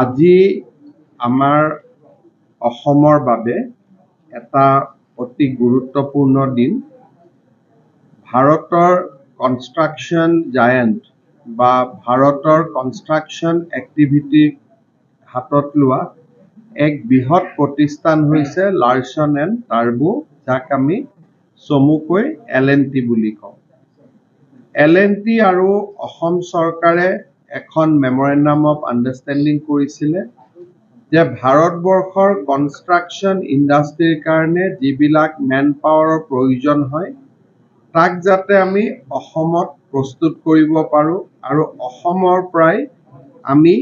আজি আমাৰ অসমৰ বাবে এটা অতি গুৰুত্বপূৰ্ণ দিন। ভাৰতৰ কনষ্ট্ৰাকশ্যন জায়াণ্ট বা ভাৰতৰ কনষ্ট্ৰাকশ্যন এক্টিভিটি হাতত লোৱা এক বৃহৎ প্ৰতিষ্ঠান হৈছে লাৰ্ছন এণ্ড টাৰ্বো, যাক আমি চমুকৈ L&T বুলি কওঁ। L&T আৰু অসম চৰকাৰে এখন মেমৰেণ্ডাম অফ আণ্ডাৰষ্টেণ্ডিং কৰিছিলে যে ভাৰতবৰ্ষৰ কনষ্ট্ৰাকশ্যন ইণ্ডাষ্ট্ৰীৰ কাৰণে যিবিলাক মেন পাৱাৰৰ প্ৰয়োজন হয় তাক যাতে আমি অসমত প্ৰস্তুত কৰিব পাৰোঁ আৰু অসমৰ পৰাই আমি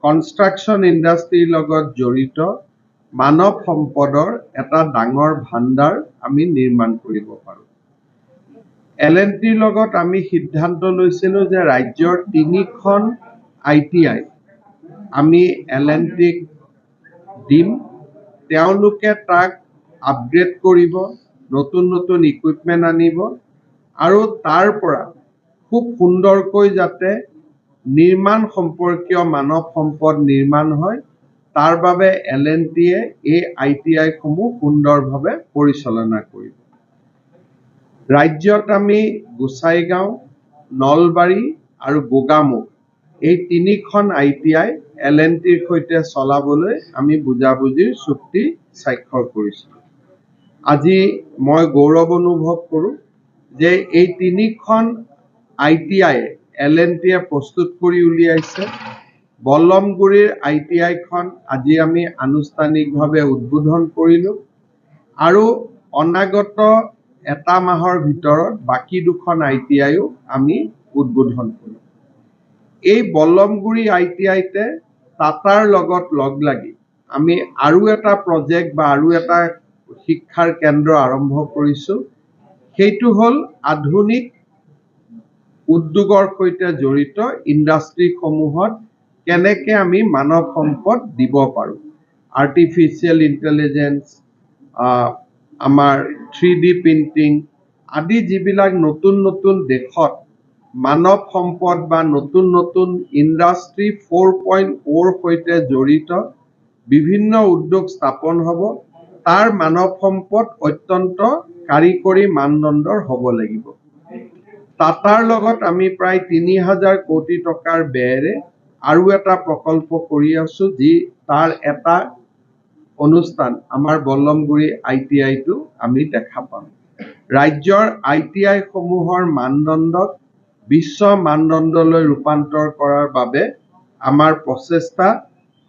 কনষ্ট্ৰাকশ্যন ইণ্ডাষ্ট্ৰীৰ লগত জড়িত মানৱ সম্পদৰ এটা ডাঙৰ ভাণ্ডাৰ আমি নিৰ্মাণ কৰিব পাৰোঁ। L&Tৰ লগত আমি সিদ্ধান্ত লৈছিলোঁ যে ৰাজ্যৰ 3খন ITI আমি L&Tক দিম। তেওঁলোকে তাক আপগ্ৰেড কৰিব, নতুন নতুন ইকুইপমেণ্ট আনিব আৰু তাৰ পৰা খুব সুন্দৰকৈ যাতে নিৰ্মাণ সম্পৰ্কীয় মানৱ সম্পদ নিৰ্মাণ হয়, তাৰ বাবে L&Tয়ে এই ITI-সমূহ সুন্দৰভাৱে পৰিচালনা কৰিব। ৰাজ্যত আমি গোসাইগাঁও, নলবাৰী আৰু গোগামুখ এই 3খন ITI L&Tৰ সৈতে চলাবলৈ আমি বুজাবুজিৰ চুক্তি স্বাক্ষৰ কৰিছিলোঁ। আজি মই গৌৰৱ অনুভৱ কৰোঁ যে এই 3খন ITI L&Tয়ে প্ৰস্তুত কৰি উলিয়াইছে। বল্লমগুৰিৰ ITI-খন আজি আমি আনুষ্ঠানিকভাৱে উদ্বোধন কৰিলোঁ আৰু অনাগত এটা মাহৰ ভিতৰত বাকী 2খন ITIও আমি উদ্বোধন কৰিম। এই বল্লমগুৰি ITIতে টাটাৰ লগত লগ লাগি আমি আৰু এটা প্ৰজেক্ট বা আৰু এটা শিক্ষাৰ কেন্দ্ৰ আৰম্ভ কৰিছোঁ। সেইটো হ'ল আধুনিক উদ্যোগৰ সৈতে জড়িত ইণ্ডাষ্ট্ৰীসমূহত কেনেকৈ আমি মানৱ সম্পদ দিব পাৰোঁ। আৰ্টিফিচিয়েল ইণ্টেলিজেঞ্চ, আমাৰ 3D প্ৰিণ্টিং আদি যিবিলাক নতুন নতুন দেশত মানৱ সম্পদ বা নতুন নতুন ইণ্ডাষ্ট্ৰী 4.0ৰ সৈতে জড়িত বিভিন্ন উদ্যোগ স্থাপন হ'ব, তাৰ মানৱ সম্পদ অত্যন্ত কাৰিকৰী মানদণ্ডৰ হ'ব লাগিব। টাটাৰ লগত আমি প্ৰায় 3,000 কোটি টকাৰ ব্যয়েৰে আৰু এটা প্ৰকল্প কৰি আছোঁ, যি তাৰ এটা অনুষ্ঠান আমাৰ বল্লমগুৰি ITI-টো আমি দেখা পাম। ৰাজ্যৰ ITI-সমূহৰ মানদণ্ডক বিশ্ব মানদণ্ডলৈ ৰূপান্তৰ কৰাৰ বাবে আমাৰ প্ৰচেষ্টা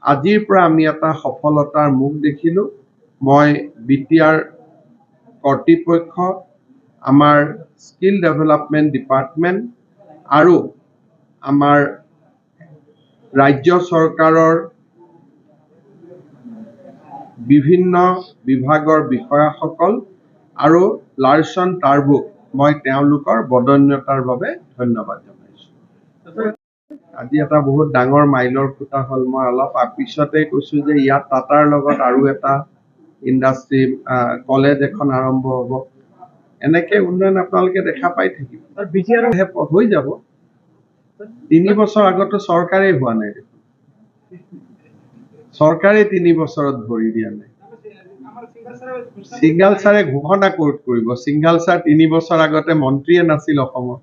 আজিৰ পৰা আমি এটা সফলতাৰ মুখ দেখিলোঁ। মই BTR কৰ্তৃপক্ষ, আমাৰ স্কিল ডেভেলপমেণ্ট ডিপাৰ্টমেণ্ট আৰু আমাৰ ৰাজ্য চৰকাৰৰ বিভিন্ন বিভাগৰ বিষয়াসকল আৰু লাৰ্ছন টাৰ্বোক মই তেওঁলোকৰ বদন্যতাৰ বাবে ধন্যবাদ জনাইছোঁ। আজি এটা বহুত ডাঙৰ মাইলৰ খুঁটা হ'ল। মই অলপ পিছতে কৈছোঁ যে ইয়াত টাটাৰ লগত আৰু এটা ইণ্ডাষ্ট্ৰী কলেজ এখন আৰম্ভ হ'ব। এনেকৈ উন্নয়ন আপোনালোকে দেখা পাই থাকিব, হৈ যাব। 3 বছৰ আগতো চৰকাৰেই হোৱা নাই দেখোন। চৰকাৰে 3 বছৰত ভৰি দিয়া নাই। সিংগাল ছাৰে ঘোষণা ক'ত কৰিব? সিংগাল ছাৰ 3 বছৰ আগতে মন্ত্ৰীয়ে নাছিল অসমৰ।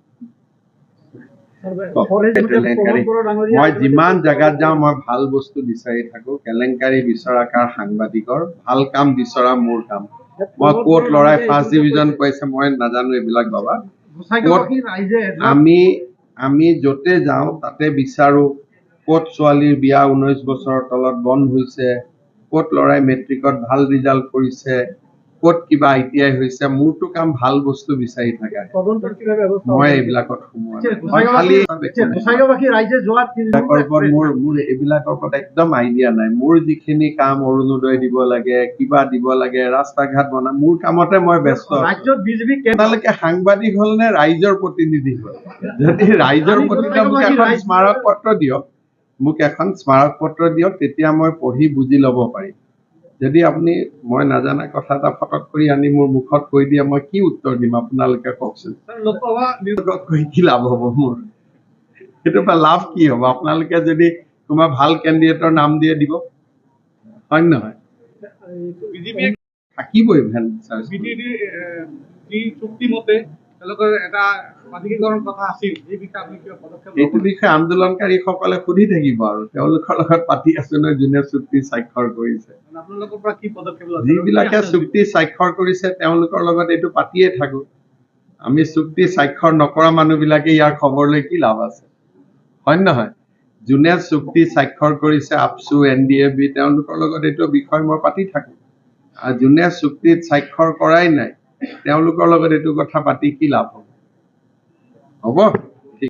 মই যিমান জেগাত যাওঁ মই ভাল বস্তু বিচাৰি থাকোঁ। কেলেংকাৰী বিচৰা কাৰ সাংবাদিকৰ, ভাল কাম বিচৰা মোৰ কাম। মই ক'ত ল'ৰাই 1st ডিভিজন পাইছে মই নাজানো এইবিলাক বাবা। আমি য'তে যাওঁ তাতে বিচাৰোঁ ক'ত ছোৱালীৰ বিয়া 19 বছৰৰ তলত বন্ধ হৈছে, ক'ত ল'ৰাই মেট্ৰিকত ভাল ৰিজাল্ট কৰিছে, ক'ত কিবা ITI হৈছে। মোৰতো কাম ভাল বস্তু বিচাৰি থাকা। মই এইবিলাকত সোমোৱা মোৰ এইবিলাকৰ ওপৰত একদম আইডিয়া নাই। মোৰ যিখিনি কাম অৰুণোদয় দিব লাগে, কিবা দিব লাগে, ৰাস্তা ঘাট বনা, মোৰ কামতে মই ব্যস্ত। আপোনালোকে সাংবাদিক হ'ল নে ৰাইজৰ প্ৰতিনিধি হ'ল? যদি ৰাইজৰ প্ৰতিনিধি মোক এখন স্মাৰক পত্ৰ দিয়ক, তেতিয়া মই পঢ়ি বুজি ল'ব পাৰিম। যদি আপুনি মই নাজানা কথা এটা ফটক কৰি আনি মোৰ মুখত কৈ দিয়ে, মই কি উত্তৰ দিম আপোনালোকে কওকচোন? কৈ কি লাভ হ'ব মোৰ? সেইটোৰ পৰা লাভ কি হ'ব? আপোনালোকে যদি কোনোবা ভাল কেণ্ডিডেটৰ নাম দিয়ে দিব, হয় নহয়? বিজেপিয়ে থাকিবই ভেন চাৰ্জ। যি চুক্তি মতে তেওঁলোকৰ এটা প্ৰাধিকৰণৰ কথা আছিল, এই বিষয়ে আপুনি কিবা পদক্ষেপ এইটো বিষয়ে আন্দোলনকাৰীসকলে সুধি থাকিব আৰু তেওঁলোকৰ লগত পাতি আছো নহয় যোনে চুক্তি স্বাক্ষৰ কৰিছে। আপোনালোকৰ পৰা কি পদক্ষেপ ল'ব? যিবিলাকে চুক্তি স্বাক্ষৰ কৰিছে তেওঁলোকৰ লগত এইটো পাতিয়ে থাকো। আমি চুক্তি স্বাক্ষৰ নকৰা মানুহবিলাকে ইয়াৰ খবৰ লৈ কি লাভ আছে, হয় নহয়? যোনে চুক্তি স্বাক্ষৰ কৰিছে আপচু NDAB তেওঁলোকৰ লগত এইটো বিষয় মই পাতি থাকো। আৰু যোনে চুক্তিত স্বাক্ষৰ কৰাই নাই তেওঁলোকৰ লগত এইটো কথা পাতি কি লাভ হ'ব?